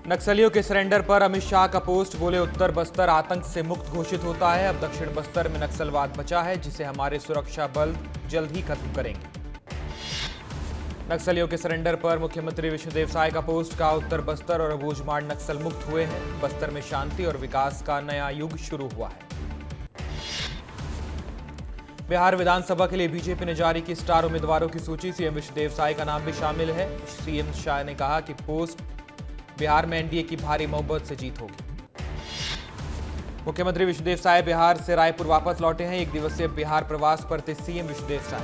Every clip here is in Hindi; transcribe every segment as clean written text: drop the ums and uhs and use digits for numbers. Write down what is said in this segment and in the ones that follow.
नक्सलियों के सरेंडर पर अमित शाह का पोस्ट, बोले उत्तर बस्तर आतंक से मुक्त घोषित होता है। अब दक्षिण बस्तर में नक्सलवाद बचा है जिसे हमारे सुरक्षा बल जल्द ही खत्म करेंगे। नक्सलियों के सरेंडर पर मुख्यमंत्री विष्णुदेव साय का पोस्ट, कहा उत्तर बस्तर और अबूझमाड़ नक्सल मुक्त हुए हैं। बस्तर में शांति और विकास का नया युग शुरू हुआ है। बिहार विधानसभा के लिए बीजेपी ने जारी की स्टार उम्मीदवारों की सूची, सीएम विष्णुदेव साय का नाम भी शामिल है। सीएम शाह ने कहा कि पोस्ट बिहार में एनडीए की भारी मोहब्बत से जीत होगी। मुख्यमंत्री विष्णुदेव साय बिहार से रायपुर वापस लौटे हैं। एक दिवसीय बिहार प्रवास पर थे सीएम विष्णुदेव साय।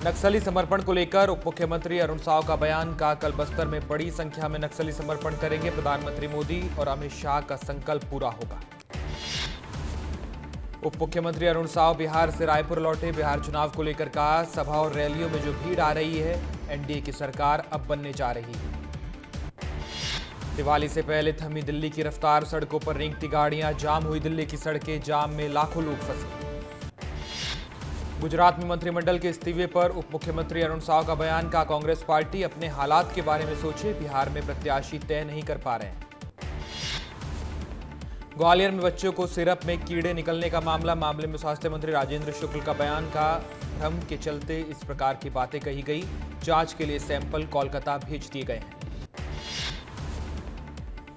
नक्सली समर्पण को लेकर उप मुख्यमंत्री अरुण साव का बयान, का कल बस्तर में बड़ी संख्या में नक्सली समर्पण करेंगे। प्रधानमंत्री मोदी और अमित शाह का संकल्प पूरा होगा। उप मुख्यमंत्री अरुण साव बिहार से रायपुर लौटे। बिहार चुनाव को लेकर कहा, सभा और रैलियों में जो भीड़ आ रही है, एनडीए की सरकार अब बनने जा रही है। दिवाली से पहले थमी दिल्ली की रफ्तार, सड़कों पर रेंगती गाड़ियां, जाम हुई दिल्ली की सड़कें, जाम में लाखों लोग फंसे। गुजरात में मंत्रिमंडल के इस्तीफे पर उप मुख्यमंत्री अरुण साव का बयान, का कांग्रेस पार्टी अपने हालात के बारे में सोचे, बिहार में प्रत्याशी तय नहीं कर पा रहे हैं। ग्वालियर में बच्चों को सिरप में कीड़े निकलने का मामले में स्वास्थ्य मंत्री राजेंद्र शुक्ल का बयान, का भ्रम के चलते इस प्रकार की बातें कही गई। जांच के लिए सैंपल कोलकाता भेज दिए गए हैं।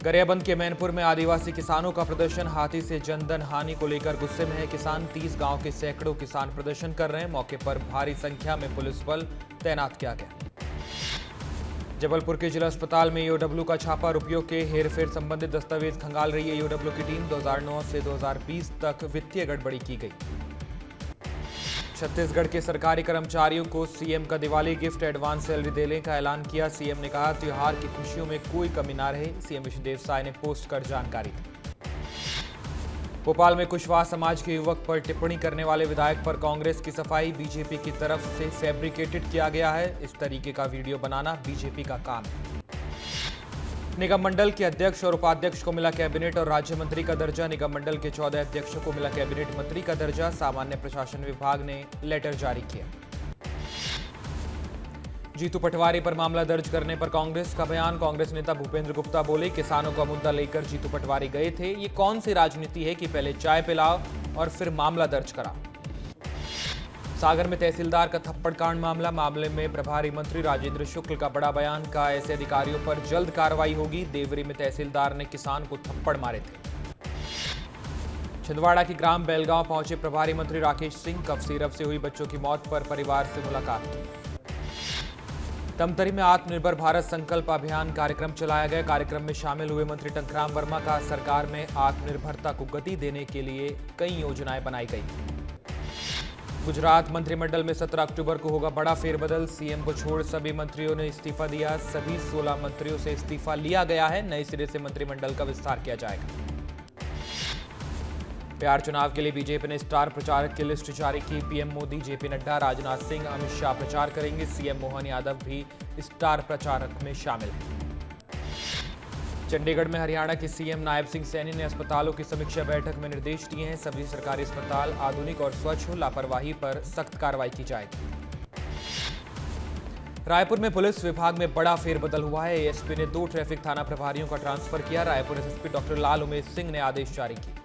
गरियाबंद के मैनपुर में आदिवासी किसानों का प्रदर्शन, हाथी से जनधन हानि को लेकर गुस्से में है किसान। 30 गांव के सैकड़ों किसान प्रदर्शन कर रहे हैं। मौके पर भारी संख्या में पुलिस बल तैनात किया गया। जबलपुर के जिला अस्पताल में ईओडब्ल्यू का छापा, रुपयों के हेरफेर संबंधित दस्तावेज खंगाल रही है ईओडब्ल्यू की टीम। 2009 से 2020 तक वित्तीय गड़बड़ी की गई। छत्तीसगढ़ के सरकारी कर्मचारियों को सीएम का दिवाली गिफ्ट, एडवांस सैलरी देने का ऐलान किया। सीएम ने कहा, त्योहार की खुशियों में कोई कमी ना रहे। सीएम विष्णुदेव साय ने पोस्ट कर जानकारी दी। भोपाल में कुशवाहा समाज के युवक पर टिप्पणी करने वाले विधायक पर कांग्रेस की सफाई, बीजेपी की तरफ से फैब्रिकेटेड किया गया है। इस तरीके का वीडियो बनाना बीजेपी का काम है। निगम मंडल के अध्यक्ष और उपाध्यक्ष को मिला कैबिनेट और राज्य मंत्री का दर्जा। निगम मंडल के 14 अध्यक्षों को मिला कैबिनेट मंत्री का दर्जा। सामान्य प्रशासन विभाग ने लेटर जारी किया। जीतू पटवारी पर मामला दर्ज करने पर कांग्रेस का बयान, कांग्रेस नेता भूपेंद्र गुप्ता बोले, किसानों का मुद्दा लेकर जीतू पटवारी गए थे। ये कौन सी राजनीति है कि पहले चाय पिलाओ और फिर मामला दर्ज कराओ। सागर में तहसीलदार का थप्पड़ कांड मामले में प्रभारी मंत्री राजेंद्र शुक्ल का बड़ा बयान, का ऐसे अधिकारियों पर जल्द कार्रवाई होगी। देवरी में तहसीलदार ने किसान को थप्पड़ मारे थे। छिंदवाड़ा की ग्राम बेलगांव पहुंचे प्रभारी मंत्री राकेश सिंह, कफ सिरप से हुई बच्चों की मौत पर परिवार से मुलाकात की। तमतरी में आत्मनिर्भर भारत संकल्प अभियान कार्यक्रम चलाया गया। कार्यक्रम में शामिल हुए मंत्री टंकराम वर्मा, का सरकार में आत्मनिर्भरता को गति देने के लिए कई योजनाएं बनाई गई। गुजरात मंत्रिमंडल में 17 अक्टूबर को होगा बड़ा फेरबदल। सीएम को छोड़ सभी मंत्रियों ने इस्तीफा दिया। सभी 16 मंत्रियों से इस्तीफा लिया गया है। नए सिरे से मंत्रिमंडल का विस्तार किया जाएगा। बिहार चुनाव के लिए बीजेपी ने स्टार प्रचारक की लिस्ट जारी की। पीएम मोदी, जेपी नड्डा, राजनाथ सिंह, अमित शाह प्रचार करेंगे। सीएम मोहन यादव भी स्टार प्रचारक में शामिल हैं। चंडीगढ़ में हरियाणा के सीएम नायब सिंह सैनी ने अस्पतालों की समीक्षा बैठक में निर्देश दिए हैं। सभी सरकारी अस्पताल आधुनिक और स्वच्छ हो, लापरवाही पर सख्त कार्रवाई की जाएगी। रायपुर में पुलिस विभाग में बड़ा फेरबदल हुआ है। एएसपी ने 2 ट्रैफिक थाना प्रभारियों का ट्रांसफर किया। रायपुर एसएसपी डॉक्टर लाल उमेश सिंह ने आदेश जारी किए।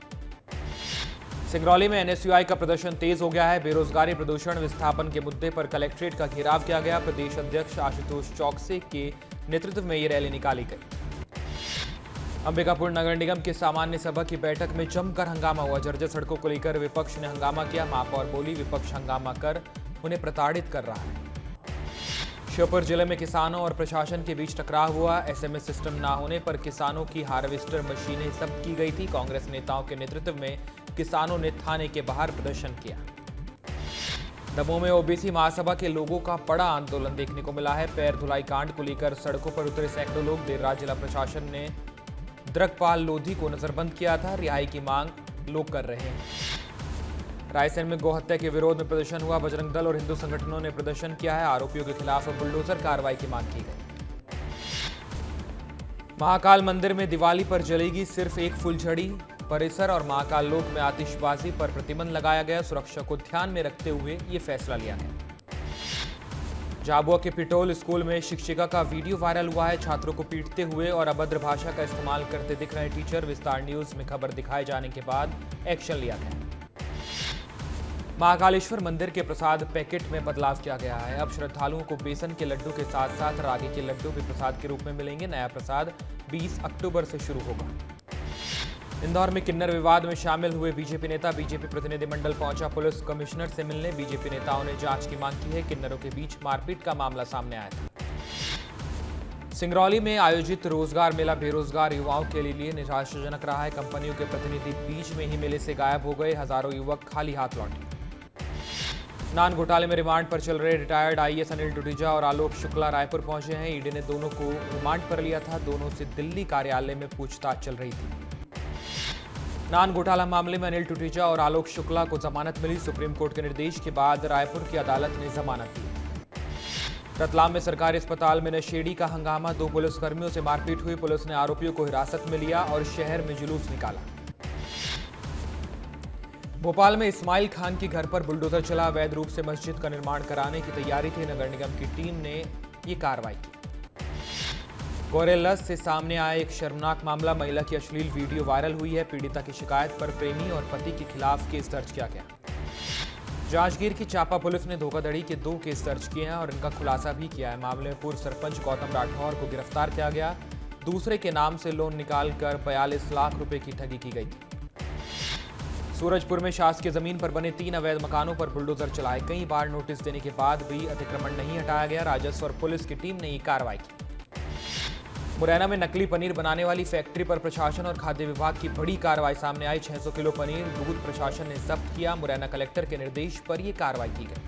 सिंगरौली में एनएसयूआई का प्रदर्शन तेज हो गया है। बेरोजगारी, प्रदूषण, विस्थापन के मुद्दे पर कलेक्ट्रेट का घेराव किया गया। प्रदेश अध्यक्ष आशुतोष चौकसे के नेतृत्व में ये रैली निकाली गई। अंबिकापुर नगर निगम की सामान्य सभा की बैठक में जमकर हंगामा हुआ। जर्जर सड़कों को लेकर विपक्ष ने हंगामा किया। महापौर बोली, विपक्ष हंगामा कर उन्हें प्रताड़ित कर रहा है। श्योपुर जिले में किसानों और प्रशासन के बीच टकराव हुआ। एसएमएस सिस्टम न होने पर किसानों की हार्वेस्टर मशीनें जब्त की गई थी। कांग्रेस नेताओं के नेतृत्व में किसानों ने थाने के बाहर प्रदर्शन किया। दमोह में ओबीसी महासभा के लोगों का बड़ा आंदोलन देखने को मिला है। पैर धुलाई कांड को लेकर सड़कों पर उतरे सैकड़ों लोग। देर रात जिला प्रशासन ने द्रकपाल लोधी को नजरबंद किया था। रिहाई की मांग लोग कर रहे हैं। रायसेन में गौहत्या के विरोध में प्रदर्शन हुआ। बजरंग दल और हिंदू संगठनों ने प्रदर्शन किया है। आरोपियों के खिलाफ बुलडोजर कार्रवाई की मांग की गई। महाकाल मंदिर में दिवाली पर जलेगी सिर्फ एक फुलझड़ी। परिसर और महाकाल लोक में आतिशबाजी पर प्रतिबंध लगाया गया। सुरक्षा को ध्यान में रखते हुए ये फैसला लिया गया। झाबुआ के पिटोल स्कूल में शिक्षिका का वीडियो वायरल हुआ है। छात्रों को पीटते हुए और अभद्र भाषा का इस्तेमाल करते दिख रहे टीचर। विस्तार न्यूज में खबर दिखाए जाने के बाद एक्शन लिया गया। महाकालेश्वर मंदिर के प्रसाद पैकेट में बदलाव किया गया है। अब श्रद्धालुओं को बेसन के लड्डू के साथ साथ रागी के लड्डू भी प्रसाद के रूप में मिलेंगे। नया प्रसाद 20 अक्टूबर से शुरू होगा। इंदौर में किन्नर विवाद में शामिल हुए बीजेपी नेता। बीजेपी प्रतिनिधिमंडल पहुंचा पुलिस कमिश्नर से मिलने। बीजेपी नेताओं ने जांच की मांग की है। किन्नरों के बीच मारपीट का मामला सामने आया था। सिंगरौली में आयोजित रोजगार मेला बेरोजगार युवाओं के लिए निराशाजनक रहा है। कंपनियों के प्रतिनिधि बीच में ही मेले से गायब हो गए। हजारों युवक खाली हाथ लौटे। नान घोटाले में रिमांड पर चल रहे रिटायर्ड आईएएस अनिल टूटीजा और आलोक शुक्ला रायपुर पहुंचे हैं। ईडी ने दोनों को रिमांड पर लिया था। दोनों से दिल्ली कार्यालय में पूछताछ चल रही थी। नान घोटाला मामले में अनिल टूटीजा और आलोक शुक्ला को जमानत मिली। सुप्रीम कोर्ट के निर्देश के बाद रायपुर की अदालत ने जमानत दी। रतलाम में सरकारी अस्पताल में नशेड़ी का हंगामा। 2 पुलिसकर्मियों से मारपीट हुई। पुलिस ने आरोपियों को हिरासत में लिया और शहर में जुलूस निकाला। भोपाल में इस्माइल खान के घर पर बुलडोजर चला। अवैध रूप से मस्जिद का निर्माण कराने की तैयारी थी। नगर निगम की टीम ने ये कार्रवाई की। गोरेलस से सामने आया एक शर्मनाक मामला। महिला की अश्लील वीडियो वायरल हुई है। पीड़िता की शिकायत पर प्रेमी और पति के खिलाफ केस दर्ज किया गया। जांजगीर की चापा पुलिस ने धोखाधड़ी के 2 केस दर्ज किए हैं और इनका खुलासा भी किया है। मामले में पूर्व सरपंच गौतम राठौर को गिरफ्तार किया गया। दूसरे के नाम से लोन निकालकर 42 लाख रुपए की ठगी की गई थी। सूरजपुर में शासकीय जमीन पर बने 3 अवैध मकानों पर बुलडोजर चलाए। कई बार नोटिस देने के बाद भी अतिक्रमण नहीं हटाया गया। राजस्व और पुलिस की टीम ने ये कार्रवाई की। मुरैना में नकली पनीर बनाने वाली फैक्ट्री पर प्रशासन और खाद्य विभाग की बड़ी कार्रवाई सामने आई। 600 किलो पनीर दूध प्रशासन ने जब्त किया। मुरैना कलेक्टर के निर्देश पर यह कार्रवाई की गई।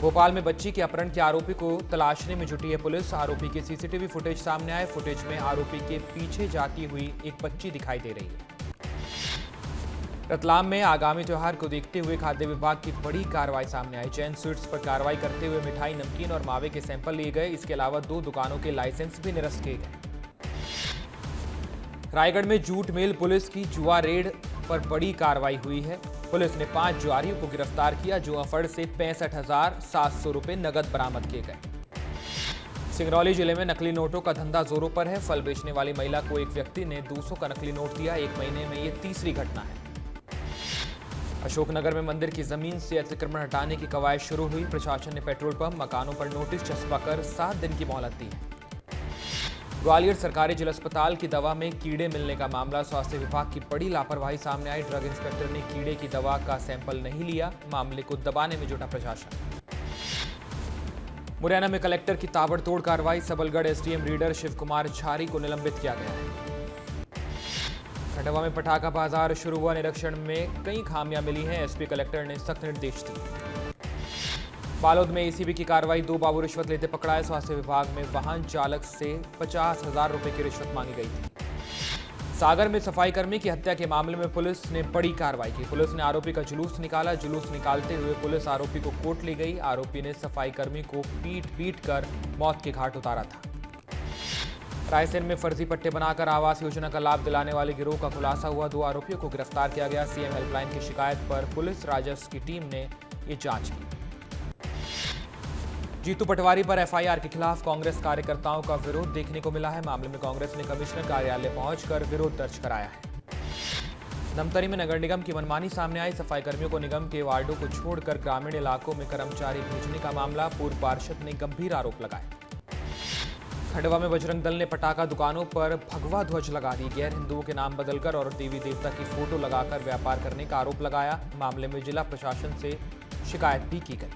भोपाल में बच्ची के अपहरण के आरोपी को तलाशने में जुटी है पुलिस। आरोपी के सीसीटीवी फुटेज सामने आए। फुटेज में आरोपी के पीछे जाती हुई एक बच्ची दिखाई दे रही है। रतलाम में आगामी त्योहार को देखते हुए खाद्य विभाग की बड़ी कार्रवाई सामने आई। चैन स्वीट्स पर कार्रवाई करते हुए मिठाई, नमकीन और मावे के सैंपल लिए गए। इसके अलावा 2 दुकानों के लाइसेंस भी निरस्त किए गए। रायगढ़ में जूट मेल पुलिस की जुआ रेड पर बड़ी कार्रवाई हुई है। पुलिस ने 5 जुआरियों को गिरफ्तार किया। जुआ फड़ से 65,700 रुपए नगद बरामद किए गए। सिंगरौली जिले में नकली नोटों का धंधा जोरों पर है। फल बेचने वाली महिला को एक व्यक्ति ने 200 का नकली नोट दिया। 1 महीने में ये तीसरी घटना है। अशोकनगर में मंदिर की जमीन से अतिक्रमण हटाने की कवायद शुरू हुई। प्रशासन ने पेट्रोल पंप, मकानों पर नोटिस चस्पाकर 7 दिन की मोहलत दी है। ग्वालियर सरकारी जिला अस्पताल की दवा में कीड़े मिलने का मामला। स्वास्थ्य विभाग की बड़ी लापरवाही सामने आई। ड्रग इंस्पेक्टर ने कीड़े की दवा का सैंपल नहीं लिया। मामले को दबाने में जुटा प्रशासन। मुरैना में कलेक्टर की ताबड़तोड़ कार्रवाई। सबलगढ़ एसडीएम रीडर शिव कुमार झारी को निलंबित किया गया है। खंडवा में पटाखा बाजार शुरू हुआ। निरीक्षण में कई खामियां मिली हैं। एसपी कलेक्टर ने सख्त निर्देश दिए। बालोद में एसीबी की कार्रवाई। 2 बाबू रिश्वत लेते पकड़ाए। स्वास्थ्य विभाग में वाहन चालक से 50,000 रुपए की रिश्वत मांगी गई थी। सागर में सफाई कर्मी की हत्या के मामले में पुलिस ने बड़ी कार्रवाई की। पुलिस ने आरोपी का जुलूस निकाला। जुलूस निकालते हुए पुलिस आरोपी को कोर्ट ले गई। आरोपी ने सफाई कर्मी को पीट कर मौत के घाट उतारा था। रायसेन में फर्जी पट्टे बनाकर आवास योजना का लाभ दिलाने वाले गिरोह का खुलासा हुआ। 2 आरोपियों को गिरफ्तार किया गया। सीएम हेल्पलाइन की शिकायत पर पुलिस राजस्व की टीम ने ये जांच की। जीतू पटवारी पर एफआईआर के खिलाफ कांग्रेस कार्यकर्ताओं का विरोध देखने को मिला है। मामले में कांग्रेस ने कमिश्नर कार्यालय पहुंचकर विरोध दर्ज कराया है। धमतरी में नगर निगम की मनमानी सामने आई। सफाई कर्मियों को निगम के वार्डों को छोड़कर ग्रामीण इलाकों में कर्मचारी भेजने का मामला। पूर्व पार्षद ने गंभीर आरोप लगाए। खंडवा में बजरंग दल ने पटाखा दुकानों पर भगवा ध्वज लगा दी। गैर हिंदुओं के नाम बदलकर और देवी देवता की फोटो लगाकर व्यापार करने का आरोप लगाया। मामले में जिला प्रशासन से शिकायत भी की गई।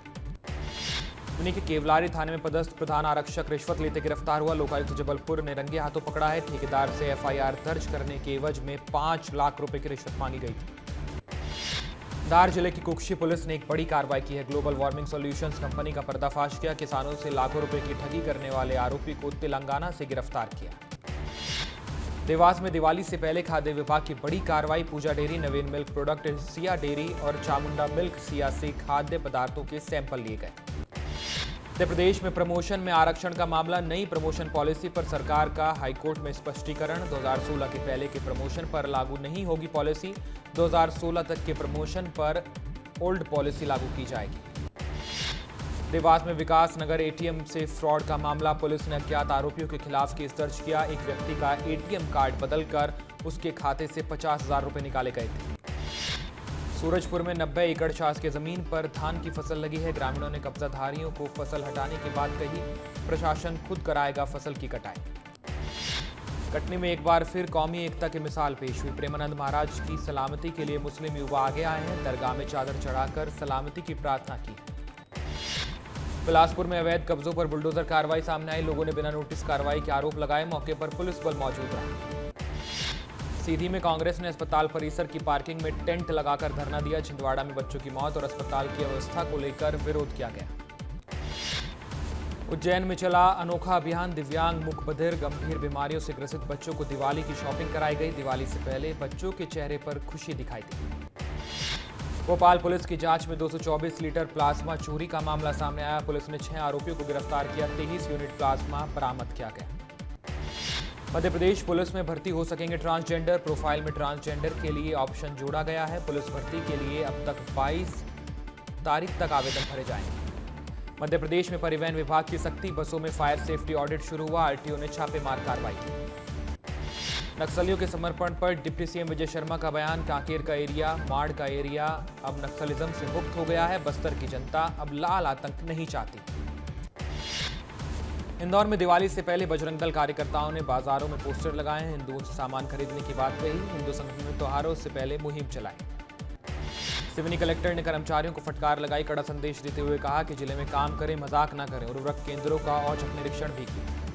उन्हीं के केवलारी थाने में पदस्थ प्रधान आरक्षक रिश्वत लेते गिरफ्तार हुआ। लोकायुक्त जबलपुर ने रंगे हाथों पकड़ा है। ठेकेदार से एफआईआर दर्ज करने के एवज में 5 लाख रुपए की रिश्वत मांगी गई थी। धार जिले की कुक्षी पुलिस ने एक बड़ी कार्रवाई की है। ग्लोबल वार्मिंग सॉल्यूशंस कंपनी का पर्दाफाश किया। किसानों से लाखों रुपए की ठगी करने वाले आरोपी को तेलंगाना से गिरफ्तार किया। देवास में दिवाली से पहले खाद्य विभाग की बड़ी कार्रवाई। पूजा डेयरी, नवीन मिल्क प्रोडक्ट, सिया डेयरी और चामुंडा मिल्क सिया से खाद्य पदार्थों के सैंपल लिए गए। मध्य प्रदेश में प्रमोशन में आरक्षण का मामला। नई प्रमोशन पॉलिसी पर सरकार का हाईकोर्ट में स्पष्टीकरण। 2016 के पहले के प्रमोशन पर लागू नहीं होगी पॉलिसी। 2016 तक के प्रमोशन पर ओल्ड पॉलिसी लागू की जाएगी। देवास में विकास नगर एटीएम से फ्रॉड का मामला। पुलिस ने अज्ञात आरोपियों के खिलाफ केस दर्ज किया। एक व्यक्ति का एटीएम कार्ड बदलकर उसके खाते से 50,000 रुपए निकाले गए थे। सूरजपुर में 90 एकड़ शासकीय जमीन पर धान की फसल लगी है। ग्रामीणों ने कब्जाधारियों को फसल हटाने की बात कही। प्रशासन खुद कराएगा फसल की कटाई। कटनी में एक बार फिर कौमी एकता की मिसाल पेश हुई। प्रेमानंद महाराज की सलामती के लिए मुस्लिम युवा आगे आए हैं। दरगाह में चादर चढ़ाकर सलामती की प्रार्थना की। बिलासपुर में अवैध कब्जों पर बुलडोजर कार्रवाई सामने आई। लोगों ने बिना नोटिस कार्रवाई के आरोप लगाए। मौके पर पुलिस बल मौजूद रहा। सीधी में कांग्रेस ने अस्पताल परिसर की पार्किंग में टेंट लगाकर धरना दिया। छिंदवाड़ा में बच्चों की मौत और अस्पताल की अव्यवस्था को लेकर विरोध किया गया। उज्जैन में चला अनोखा अभियान। दिव्यांग, मुख बधिर, गंभीर बीमारियों से ग्रसित बच्चों को दिवाली की शॉपिंग कराई गई। दिवाली से पहले बच्चों के चेहरे पर खुशी दिखाई दी। भोपाल पुलिस की जांच में 224 लीटर प्लाज्मा चोरी का मामला सामने आया। पुलिस ने 6 आरोपियों को गिरफ्तार किया। 23 यूनिट प्लाज्मा बरामद किया गया। मध्य प्रदेश पुलिस में भर्ती हो सकेंगे ट्रांसजेंडर। प्रोफाइल में ट्रांसजेंडर के लिए ऑप्शन जोड़ा गया है। पुलिस भर्ती के लिए अब तक 22 तारीख तक आवेदन भरे जाएंगे। मध्य प्रदेश में परिवहन विभाग की सख्ती। बसों में फायर सेफ्टी ऑडिट शुरू हुआ। आरटीओ ने छापेमार कार्रवाई की। नक्सलियों के समर्पण पर डिप्टी सीएम विजय शर्मा का बयान। कांकेर का एरिया, माड़ का एरिया अब नक्सलिज्म से मुक्त हो गया है। बस्तर की जनता अब लाल आतंक नहीं चाहती। इंदौर में दिवाली से पहले बजरंग दल कार्यकर्ताओं ने बाजारों में पोस्टर लगाए हैं। हिंदुओं से सामान खरीदने की बात कही। हिंदू संगठन ने त्योहारों से पहले मुहिम चलाई। सिवनी कलेक्टर ने कर्मचारियों को फटकार लगाई। कड़ा संदेश देते हुए कहा कि जिले में काम करें, मजाक न करें। उर्वरक केंद्रों का औचक निरीक्षण भी किया।